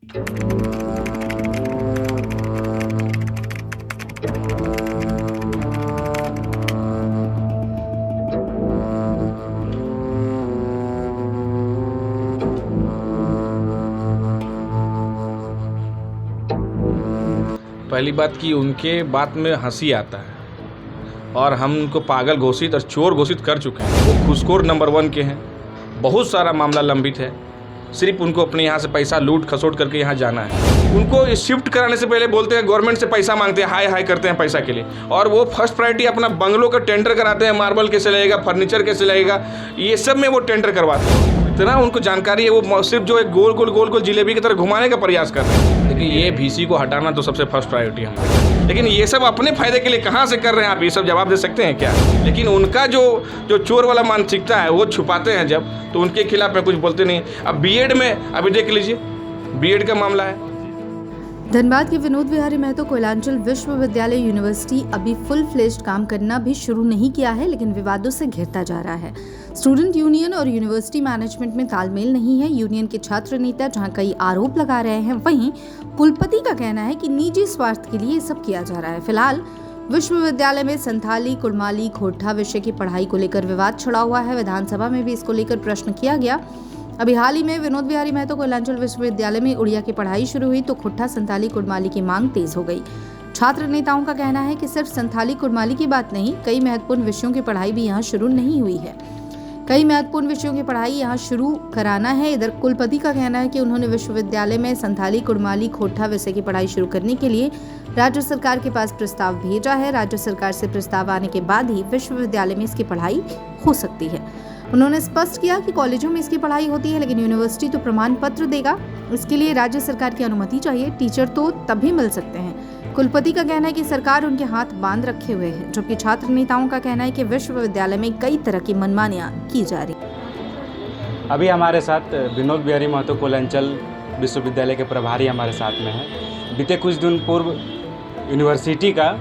पहली बात कि उनके बात में हंसी आता है और हम उनको पागल घोषित और चोर घोषित कर चुके हैं। वो घूसखोर नंबर 1 के हैं। बहुत सारा मामला लंबित है। सिर्फ उनको अपने यहाँ से पैसा लूट खसोट करके यहाँ जाना है। उनको शिफ्ट कराने से पहले बोलते हैं गवर्नमेंट से पैसा मांगते हैं, हाय हाय करते हैं पैसा के लिए, और वो फर्स्ट प्रायोरिटी अपना बंगलों का टेंडर कराते हैं। मार्बल कैसे लगेगा, फर्नीचर कैसे लगेगा, ये सब में वो टेंडर करवाते हैं। इतना उनको जानकारी है, वो सिर्फ जो एक गोल गोल जिलेबी की तरह घुमाने का प्रयास कर रहे हैं। लेकिन ये VC को हटाना तो सबसे फर्स्ट प्रायोरिटी है। लेकिन ये सब अपने फायदे के लिए कहाँ से कर रहे हैं, आप ये सब जवाब दे सकते हैं क्या? लेकिन उनका जो चोर वाला मानसिकता है वो छुपाते हैं जब, तो उनके खिलाफ में कुछ बोलते नहीं। अब बीएड में अभी देख लीजिए, बीएड का मामला है। धनबाद के विनोद विहारी महतो कोयलांचल विश्वविद्यालय यूनिवर्सिटी अभी फुल फ्लेज्ड काम करना भी शुरू नहीं किया है, लेकिन विवादों से घिरता जा रहा है। स्टूडेंट यूनियन और यूनिवर्सिटी मैनेजमेंट में तालमेल नहीं है। यूनियन के छात्र नेता जहां कई आरोप लगा रहे हैं, वहीं कुलपति का कहना है कि निजी स्वार्थ के लिए ये सब किया जा रहा है। फिलहाल विश्वविद्यालय में संथाली, कुड़माली, खोरठा विषय की पढ़ाई को लेकर विवाद छिड़ा हुआ है। विधानसभा में भी इसको लेकर प्रश्न किया गया। अभी हाल ही में विनोद विहारी महतो कोयलांचल विश्वविद्यालय में उड़िया की पढ़ाई शुरू हुई तो खोरठा, संथाली, कुड़माली की मांग तेज हो गई। छात्र नेताओं का कहना है कि सिर्फ संथाली कुड़माली की बात नहीं, कई महत्वपूर्ण विषयों की पढ़ाई भी यहाँ शुरू नहीं हुई है। कई महत्वपूर्ण विषयों की पढ़ाई यहाँ शुरू कराना है। इधर कुलपति का कहना है कि उन्होंने विश्वविद्यालय में संथाली, कुड़माली, खोरठा विषय की पढ़ाई शुरू करने के लिए राज्य सरकार के पास प्रस्ताव भेजा है। राज्य सरकार से प्रस्ताव आने के बाद ही विश्वविद्यालय में इसकी पढ़ाई हो सकती है। उन्होंने स्पष्ट किया कि कॉलेजों में इसकी पढ़ाई होती है, लेकिन यूनिवर्सिटी तो प्रमाण पत्र देगा, इसके लिए राज्य सरकार की अनुमति चाहिए। टीचर तो तभी मिल सकते हैं। कुलपति का कहना है कि सरकार उनके हाथ बांध रखे हुए है, जबकि छात्र नेताओं का कहना है कि विश्वविद्यालय में कई तरह की मनमानियां की जा रही। अभी हमारे साथ विनोद विहारी महतो कोयलांचल विश्वविद्यालय के प्रभारी हमारे साथ में हैं। बीते कुछ दिन पूर्व यूनिवर्सिटी का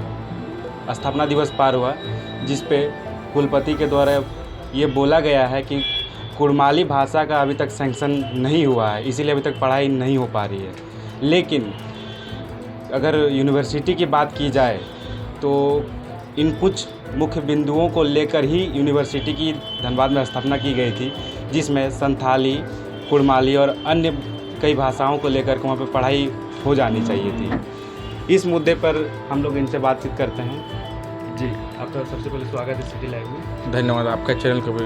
स्थापना दिवस पार हुआ, जिस पे कुलपति के द्वारा ये बोला गया है कि कुड़माली भाषा का अभी तक सैंक्शन नहीं हुआ है, इसीलिए अभी तक पढ़ाई नहीं हो पा रही है। लेकिन अगर यूनिवर्सिटी की बात की जाए तो इन कुछ मुख्य बिंदुओं को लेकर ही यूनिवर्सिटी की धनबाद में स्थापना की गई थी, जिसमें संथाली, कुड़माली और अन्य कई भाषाओं को लेकर वहाँ पर पढ़ाई हो जानी चाहिए थी। इस मुद्दे पर हम लोग इनसे बातचीत करते हैं। जी, आपका सबसे पहले स्वागत है सिटी लाइव में। धन्यवाद, आपका चैनल को भी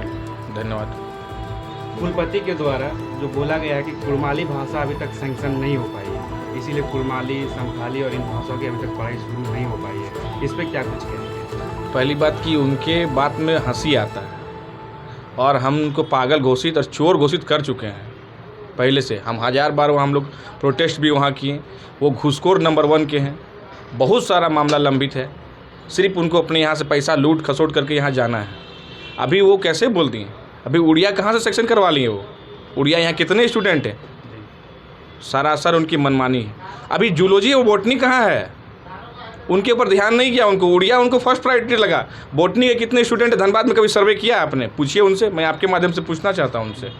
धन्यवाद। कुलपति के द्वारा जो बोला गया है कि कुड़माली भाषा अभी तक सैंक्शन नहीं हो पाई है, इसीलिए कुड़माली, संथाली और इन भाषाओं की अभी तक पढ़ाई शुरू नहीं हो पाई है, इस पर क्या कुछ कहेंगे? पहली बात कि उनके बात में हंसी आता है और हम उनको पागल घोषित और चोर घोषित कर चुके हैं पहले से। हम 1000 बार हम लोग प्रोटेस्ट भी वहाँ किए। वो घूसखोर नंबर 1 के हैं। बहुत सारा मामला लंबित है। सिर्फ उनको अपने यहाँ से पैसा लूट खसोट करके यहाँ जाना है। अभी वो कैसे बोलती हैं? अभी उड़िया कहाँ से सेक्शन करवा लिए वो? उड़िया यहाँ कितने स्टूडेंट हैं? सरासर उनकी मनमानी है। अभी जूलॉजी और बॉटनी कहाँ है? उनके ऊपर ध्यान नहीं किया। उनको उड़िया उनको फर्स्ट प्रायोरिटी लगा। बॉटनी के कितने स्टूडेंट है धनबाद में, कभी सर्वे किया आपने? पूछिए उनसे, मैं आपके माध्यम से पूछना चाहता हूँ उनसे।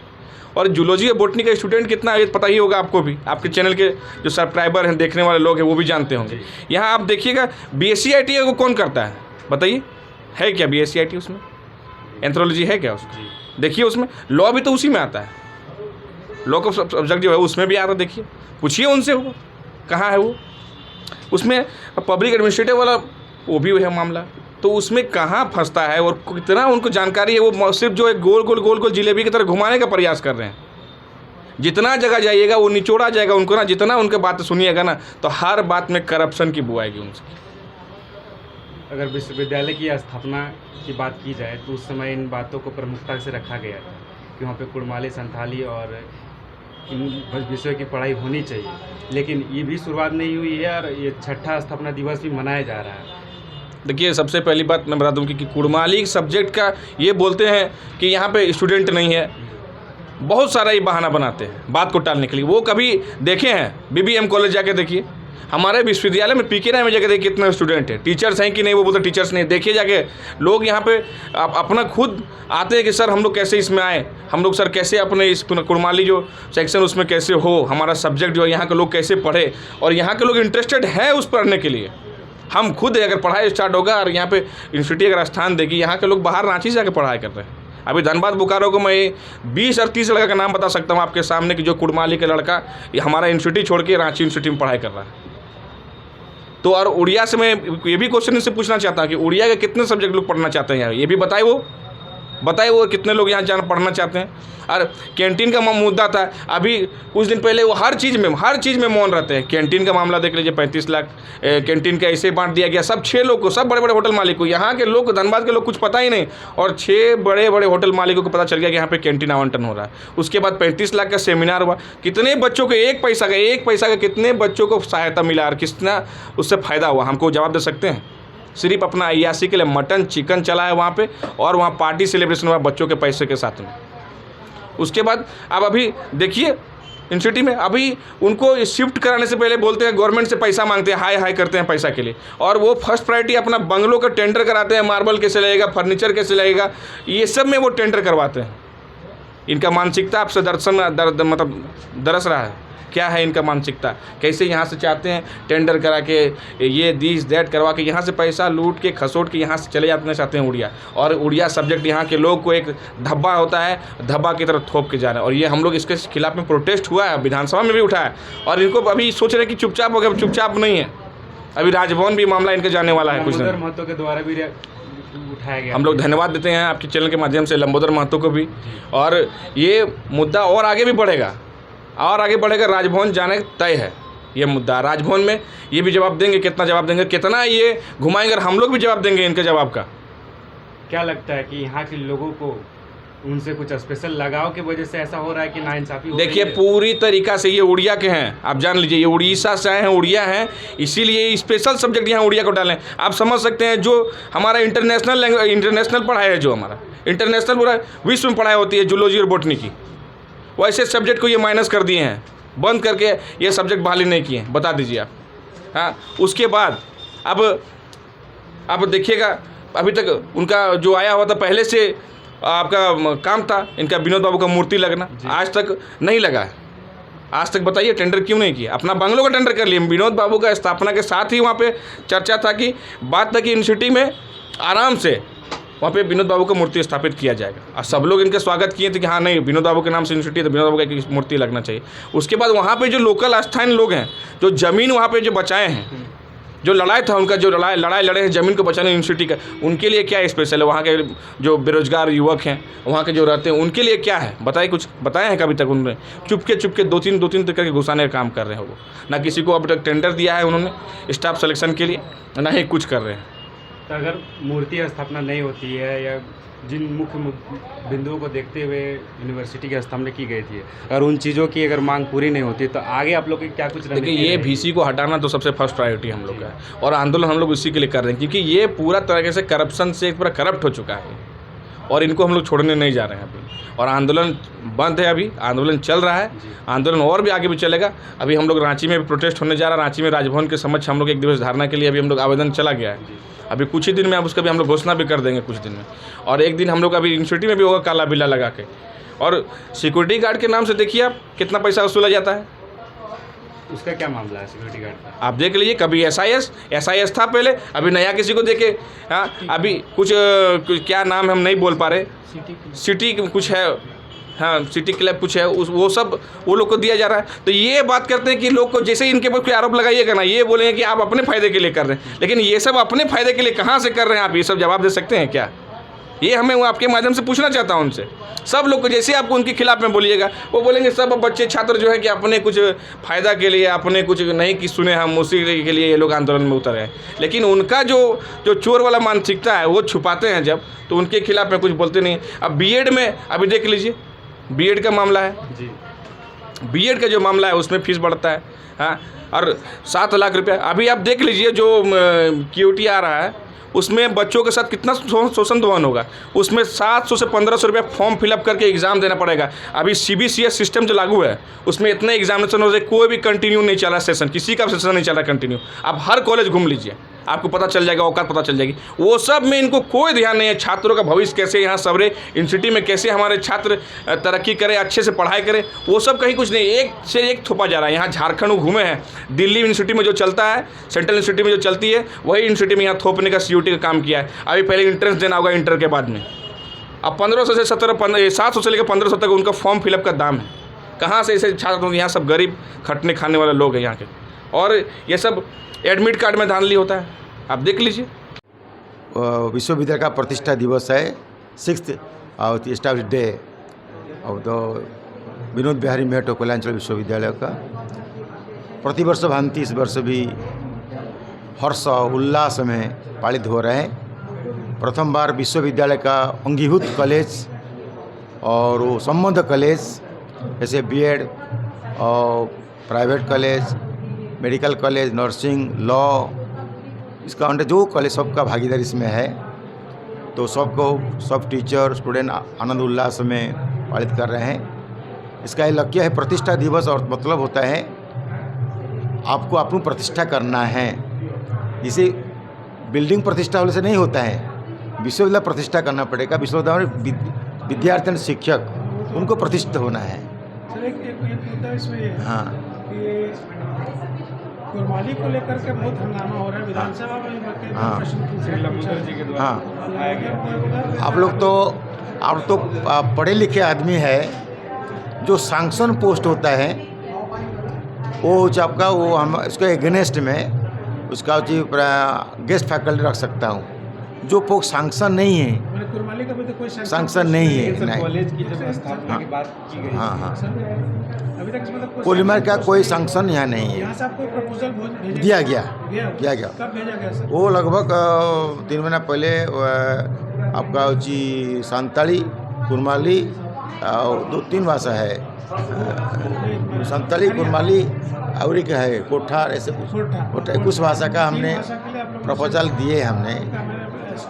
और जूलॉजी और बॉटनी का स्टूडेंट कितना है पता ही होगा आपको भी। आपके चैनल के जो सब्सक्राइबर हैं, देखने वाले लोग हैं, वो भी जानते होंगे। यहाँ आप देखिएगा BSc ITA को कौन करता है बताइए? है क्या BSc ITA उसमें? एंथ्रोलॉजी है क्या उसमें? देखिए उसमें लॉ भी तो उसी में आता है। लॉ का सब्जेक्ट जो है उसमें भी आता है। देखिए, पूछिए उनसे, वो कहाँ है वो? उसमें पब्लिक एडमिनिस्ट्रेटिव वाला वो भी है मामला, तो उसमें कहाँ फंसता है और कितना उनको जानकारी है। वो सिर्फ जो एक गोल जिलेबी की तरह घुमाने का प्रयास कर रहे हैं। जितना जगह जाइएगा वो निचोड़ा जाएगा उनको ना। जितना उनके बात सुनिएगा ना, तो हर बात में करप्शन की बू आएगी उनसे। अगर विश्वविद्यालय की स्थापना की बात की जाए तो उस समय इन बातों को प्रमुखता से रखा गया था कि वहाँ पे कुड़माली, संथाली और इन विषयों की पढ़ाई होनी चाहिए। लेकिन ये भी शुरुआत नहीं हुई है और ये 6ठा स्थापना दिवस भी मनाया जा रहा है। देखिए, सबसे पहली बात मैं बता दूं कि कुड़माली सब्जेक्ट का ये बोलते हैं कि यहाँ पे स्टूडेंट नहीं है। बहुत सारा ये बहाना बनाते हैं बात को टालने के लिए। वो कभी देखे हैं BBM कॉलेज जाके देखिए, हमारे विश्वविद्यालय में पीके राय में जगह देखिए कितने स्टूडेंट हैं, टीचर्स हैं कि नहीं, वो बोलते टीचर्स नहीं। देखिए जाके लोग यहाँ पे अपना खुद आते हैं कि सर हम लोग कैसे इसमें आए, हम लोग सर कैसे अपने इस कुड़माली जो सेक्शन उसमें कैसे हो, हमारा सब्जेक्ट जो है यहाँ के लोग कैसे पढ़े, और यहाँ के लोग इंटरेस्टेड हैं उस पढ़ने के लिए। हम खुद अगर पढ़ाई स्टार्ट होगा और यहाँ पे यूनिवर्सिटी अगर स्थान देगी, यहाँ के लोग बाहर रांची से आकर पढ़ाई कर रहे हैं। अभी धनबाद बोकारो को मैं 20 और 30 लड़का का नाम बता सकता हूँ आपके सामने कि जो कुड़माली का लड़का ये हमारा यूनिवर्सिटी छोड़ के रांची यूनिवर्सिटी में पढ़ाई कर रहा है। तो और उड़िया से मैं ये भी क्वेश्चन इससे पूछना चाहता हूँ कि उड़िया के कितने सब्जेक्ट लोग पढ़ना चाहते हैं यहाँ, ये भी बताए वो कितने लोग यहाँ जाना पढ़ना चाहते हैं। और कैंटीन का मुद्दा था, अभी कुछ दिन पहले वो हर चीज़ में मौन रहते हैं। कैंटीन का मामला देख लीजिए, 35 लाख कैंटीन का ऐसे बांट दिया गया सब 6 लोग को, सब बड़े बड़े होटल मालिक को। यहाँ के लोग धनबाद के लोग कुछ पता ही नहीं, और 6 बड़े बड़े होटल मालिकों को पता चल गया कि यहाँ पे कैंटीन आवंटन हो रहा है। उसके बाद 35 लाख का सेमिनार हुआ, कितने बच्चों को एक पैसा का कितने बच्चों को सहायता मिला और कितना उससे फ़ायदा हुआ, हमको जवाब दे सकते हैं? सिर्फ अपना अय्यासी के लिए मटन चिकन चला है वहाँ पे, और वहाँ पार्टी सेलिब्रेशन हुआ बच्चों के पैसे के साथ में। उसके बाद अब अभी देखिए यूनिवर्सिटी में अभी उनको शिफ्ट कराने से पहले बोलते हैं गवर्नमेंट से पैसा मांगते हैं, हाई करते हैं पैसा के लिए, और वो फर्स्ट प्रायोरिटी अपना बंगलों का टेंडर कराते हैं, मार्बल कैसे लगेगा, फर्नीचर कैसे लगेगा, ये सब में वो टेंडर करवाते हैं। इनका मानसिकता आपसे मतलब दरस रहा है, क्या है इनका मानसिकता, कैसे यहाँ से चाहते हैं टेंडर करा के ये दिस दैट करवा के यहाँ से पैसा लूट के खसोट के यहाँ से चले जाते चाहते हैं उड़िया। और उड़िया सब्जेक्ट यहाँ के लोग को एक धब्बा होता है, धब्बा की तरफ थोप के जा रहे हैं। और ये हम लोग इसके खिलाफ में प्रोटेस्ट हुआ है, विधानसभा में भी उठा है, और इनको अभी सोच रहे कि चुपचाप हो गया, चुपचाप नहीं है, अभी राजभवन भी मामला इनके जाने वाला है कुछ दिन। महतो के द्वारा भी उठाया गया। हम लोग धन्यवाद देते हैं आपके चैनल के माध्यम से लंबोदर महतो को भी, और ये मुद्दा और आगे भी बढ़ेगा, राजभवन जाने तय है ये मुद्दा। राजभवन में ये भी जवाब देंगे, कितना जवाब देंगे, कितना ये घुमाएंगे, और हम लोग भी जवाब देंगे इनके जवाब का। क्या लगता है कि यहाँ के लोगों को उनसे कुछ स्पेशल लगाव की वजह से ऐसा हो रहा है कि नाइंसाफ़ी हो रही है? देखिए पूरी तरीका से ये उड़िया के हैं, आप जान लीजिए, ये उड़ीसा से आए हैं, उड़िया हैं, इसीलिए स्पेशल सब्जेक्ट यहाँ उड़िया को डालें। आप समझ सकते हैं जो हमारा इंटरनेशनल पढ़ाई है, जो हमारा इंटरनेशनल पूरा विश्व में पढ़ाई होती है जूलॉजी और बॉटनी की, वैसे सब्जेक्ट को ये माइनस कर दिए हैं, बंद करके ये सब्जेक्ट बहाली नहीं किए, बता दीजिए आप। हाँ, उसके बाद अब देखिएगा, अभी तक उनका जो आया हुआ था पहले से आपका काम था इनका विनोद बाबू का मूर्ति लगना, आज तक नहीं लगा है। आज तक बताइए टेंडर क्यों नहीं किया? अपना बंगलों का टेंडर कर लिए। विनोद बाबू का स्थापना के साथ ही वहाँ पे चर्चा था कि बात था कि यूनिवर्सिटी में आराम से वहाँ पे विनोद बाबू का मूर्ति स्थापित किया जाएगा, और सब लोग इनके स्वागत किए थे कि हाँ नहीं, विनोद बाबू के नाम से यूनिवर्सिटी है तो विनोद बाबू का एक मूर्ति लगना चाहिए। उसके बाद वहाँ पे जो लोकल स्थानीय लोग हैं, जो ज़मीन वहाँ पे जो बचाए हैं, जो लड़ाई था उनका, जो लड़ाई लड़े हैं ज़मीन को बचाने यूनिवर्सिटी का, उनके लिए क्या स्पेशल है? वहाँ के जो बेरोजगार युवक हैं, वहाँ के जो रहते हैं, उनके लिए क्या है बताइए? कुछ बताए हैं कभी तक उन्होंने? चुपके दो तीन तक करके घुसाने का काम कर रहे हैं वो, ना किसी को अब तक टेंडर दिया है उन्होंने स्टाफ सिलेक्शन के लिए, ना ही कुछ कर रहे हैं। तो अगर मूर्ति स्थापना नहीं होती है या जिन मुख्य बिंदुओं को देखते हुए यूनिवर्सिटी की स्थापना की गई थी, अगर उन चीज़ों की अगर मांग पूरी नहीं होती तो आगे आप लोग की क्या कुछ? देखिए ये VC को हटाना तो सबसे फर्स्ट प्रायोरिटी हम लोग का है, और आंदोलन हम लोग इसी के लिए कर रहे हैं, क्योंकि ये पूरा तरीके से करप्शन से पूरा करप्ट हो चुका है, और इनको हम लोग छोड़ने नहीं जा रहे हैं अभी। और आंदोलन बंद है, अभी आंदोलन चल रहा है, आंदोलन और भी आगे भी चलेगा। अभी हम लोग रांची में भी प्रोटेस्ट होने जा रहा है, रांची में राजभवन के समक्ष हम लोग 1 दिवस धारणा के लिए अभी हम लोग आवेदन चला गया है। अभी कुछ ही दिन में अब उसका भी हम लोग घोषणा भी कर देंगे कुछ दिन में, और एक दिन हम लोग अभी यूनिवर्सिटी में भी होगा काला बिल्ला लगा के। और सिक्योरिटी गार्ड के नाम से देखिए आप कितना पैसा वसूला जाता है, उसका क्या मामला है सिक्योरिटी गार्ड का? आप देख लीजिए, कभी SIS था पहले, अभी नया किसी को देखे। हाँ, अभी कुछ क्या नाम है हम नहीं बोल पा रहे, सिटी कुछ है, हाँ सिटी क्लब कुछ है, वो लोग को दिया जा रहा है। तो ये बात करते हैं कि लोग को जैसे ही इनके ऊपर कोई आरोप लगाइएगा ना, ये बोलेंगे कि आप अपने फ़ायदे के लिए कर रहे हैं, लेकिन ये सब अपने फ़ायदे के लिए कहाँ से कर रहे हैं आप? ये सब जवाब दे सकते हैं क्या? ये हमें वो आपके माध्यम से पूछना चाहता हूँ उनसे। सब लोग को जैसे आपको उनके खिलाफ में बोलिएगा, वो बोलेंगे सब बच्चे छात्र जो है कि अपने कुछ फ़ायदा के लिए, अपने कुछ नहीं कि सुने हम उसी के लिए ये लोग आंदोलन में उतर हैं। लेकिन उनका जो चोर वाला मानसिकता है वो छुपाते हैं जब, तो उनके खिलाफ में कुछ बोलते नहीं। अब B.Ed में अभी देख लीजिए, B.Ed का मामला है जी, B.Ed का जो मामला है उसमें फीस बढ़ता है, हाँ, और 7 लाख रुपया। अभी आप देख लीजिए जो QT आ रहा है उसमें बच्चों के साथ कितना शोषण दमन होगा। उसमें 700 से 1500 रुपये फॉर्म फिलअप करके एग्ज़ाम देना पड़ेगा। अभी CBCS सिस्टम जो लागू है उसमें इतने एग्जामिनेशन हो रहे, कोई भी कंटिन्यू नहीं चला सेशन, किसी का सेशन नहीं चला कंटिन्यू। आप हर कॉलेज घूम लीजिए, आपको पता चल जाएगा, औकात पता चल जाएगी। वो सब में इनको कोई ध्यान नहीं है। छात्रों का भविष्य कैसे, यहाँ सवरे यूनिवर्सिटी में कैसे हमारे छात्र तरक्की करें, अच्छे से पढ़ाई करें, वो सब कहीं कुछ नहीं। एक से एक थोपा जा रहा है। यहाँ झारखंड घूमे हैं, दिल्ली यूनिवर्सिटी में जो चलता है, सेंट्रल यूनिवर्सिटी में जो चलती है, वही यूनिवर्सिटी में यहाँ थोपने का CUT का काम किया है। अभी पहले इंट्रेंस देना होगा इंटर के बाद में। अब 1500 से 700 से लेकर 1500 तक उनका फॉर्म फिलअप का दाम है। कहाँ से ऐसे छात्र होंगे? यहाँ सब गरीब खटने खाने वाले लोग हैं यहाँ के, और ये सब एडमिट कार्ड में धांधली होता है। आप देख लीजिए। विश्वविद्यालय का प्रतिष्ठा दिवस है, 6th establish day of the Vinod Bihari Mahto Koyalanchal Vishwavidyalaya का। प्रतिवर्ष भांति इस वर्ष भी हर्ष और उल्लास में पालित हो रहे हैं। प्रथम बार विश्वविद्यालय का अंगीभूत कॉलेज और वो संबद्ध कॉलेज जैसे BEd और private college, medical college, nursing, law, इसका अंडर जो कॉलेज सबका भागीदारी इसमें है। तो सब टीचर स्टूडेंट आनंद उल्लास में पालित कर रहे हैं। इसका ये लक्ष्य है प्रतिष्ठा दिवस, और मतलब होता है आपको अपनी प्रतिष्ठा करना है। जिसे बिल्डिंग प्रतिष्ठा होने से नहीं होता है, विश्वविद्यालय प्रतिष्ठा करना पड़ेगा। विश्वविद्यालय में विद्यार्थी और शिक्षक उनको प्रतिष्ठित होना है। सर एक मुद्दा इसमें ये है हाँ कि कुरमाली को लेकर के बहुत हंगामा हो रहा है विधानसभा में। हाँ। प्रश्न हाँ, आप लोग तो पढ़े लिखे आदमी है। जो सैंक्शन पोस्ट होता है वो आपका, वो हम उसके एगेंस्ट में उसका गेस्ट फैकल्टी रख सकता हूँ। जो पोस्ट सैंक्शन नहीं है, कुरमाली का भी तो कोई सैंक्शन नहीं है। नहीं, कॉलेज की जब स्थापना की बात की गई, हाँ, अभी तक मतलब पॉलीमर का कोई सैंक्शन यहाँ नहीं है। यहाँ से आपको प्रपोजल दिया गया। कब भेजा गया सर? वो लगभग 3 महीना पहले आपका संताली, कुरमाली और 2-3 भाषा है, संताली, कुरमाली और एक है कोठार, ऐसे कुछ भाषा का हमने प्रपोजल दिए। हमने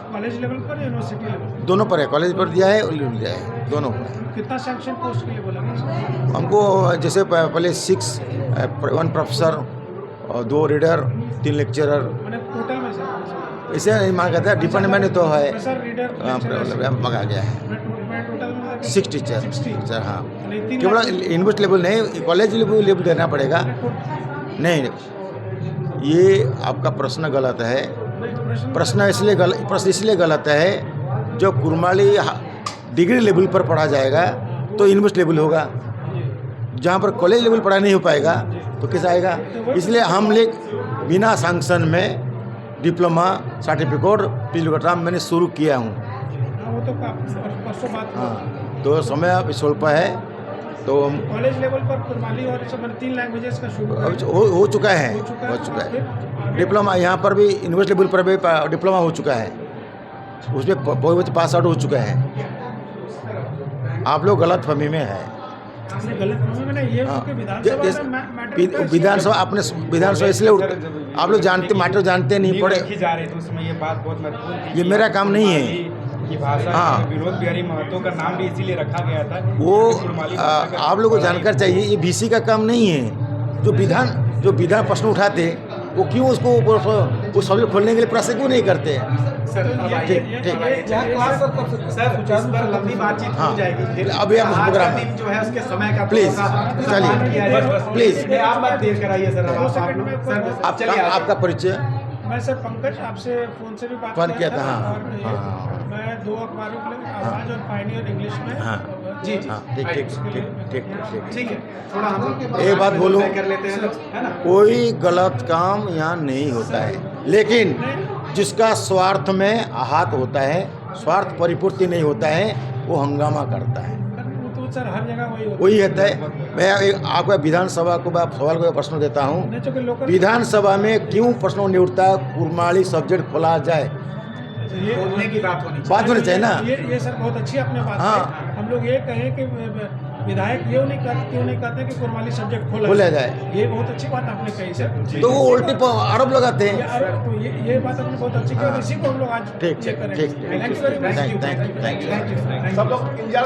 कॉलेज लेवल पर, यूनिवर्सिटी लेवल दोनों पर है, कॉलेज पर दिया है और दिया है, दोनों पर। कितना सैंक्शन पोस्ट के लिए बोला गया? हमको जैसे पहले 1 प्रोफेसर और 2 रीडर, 3 लेक्चरर, मैंने टोटल में सर इसे नहीं मांगा था। डिपार्टमेंट तो है, प्रोफेसर, रीडर, मंगा गया है। टोटल में 6 टीचर। हाँ, नहीं, केवल यूनिवर्सिटी लेवल नहीं, कॉलेज लेवल देना पड़ेगा। नहीं, ये आपका प्रश्न गलत है। प्रश्न इसलिए गलत है, जो कुरमाली डिग्री लेवल पर पढ़ा जाएगा तो यूनिवर्सिटी लेवल होगा। जहाँ पर कॉलेज लेवल पढ़ा नहीं हो पाएगा तो कैसे आएगा? इसलिए हम लोग बिना सैंक्शन में डिप्लोमा सर्टिफिकेट पिछले मैंने शुरू किया हूँ। वो तो परसों बात। हाँ, तो समय अब स्वल्प है, तो कॉलेज लेवल पर कुरमाली और सब 3 लैंग्वेजेस का शुरू हो चुका है। डिप्लोमा यहाँ पर भी यूनिवर्सिटी लेवल पर भी डिप्लोमा हो चुका है, उसमें बहुत बच्चे पास आउट हो चुका है। आप लोग गलत फहमी में है। विधानसभा आपने विधानसभा इसलिए आप लोग जानते नहीं पड़े जा रहे थे उसमें, ये बात बहुत महत्वपूर्ण थी। ये मेरा काम नहीं है। ये भाषा हाँ। विनोद बिहारी महतो का नाम भी इसीलिए रखा गया था। वो आप लोगों को जानकर चाहिए, ये BC का काम नहीं है। जो विधान प्रश्न उठाते वो क्यों उसको वो सब्जेक्ट खोलने के लिए प्रयास क्यों नहीं करते? लंबी बातचीत हो जाएगी। अभी हम प्रोग्राम जो है उसके समय का प्लीज चलिए, प्लीज आप मत देर कराइए सर। आपका परिचय? मैं सर पंकज, आपसे फ़ोन से भी बात किया था। हाँ, मैं 2 अखबारों के लिए, आवाज़ और पायनियर इंग्लिश में। हाँ जी हाँ, ठीक है। थोड़ा हम एक बात बोलूं, कर लेते हैं, है ना? कोई गलत काम यहाँ नहीं होता है, लेकिन जिसका स्वार्थ में आहत होता है, स्वार्थ परिपूर्ति नहीं होता है, वो हंगामा करता है। तो सर हर जगह वही होता है। मैं आपको विधानसभा को सवाल को प्रश्न देता हूँ, विधानसभा में क्यों प्रश्न नहीं उठता कुरमाली सब्जेक्ट खोला जाए? बोलने की बात होनी चाहिए ना। ये सर बहुत अच्छी आपने बात हाँ। कही। हम लोग ये कहें कि विधायक क्यों नहीं कहते कि कोरमाली सब्जेक्ट खोला जाए। ये बहुत अच्छी बात आपने कही सर। तो वो उल्टी आरोप लगाते हैं। ये बात आपने बहुत अच्छी कही, इसी को हम लोग आज ठीक ये करेंगे। ठीक Thank you very much. Thank you. Thank you.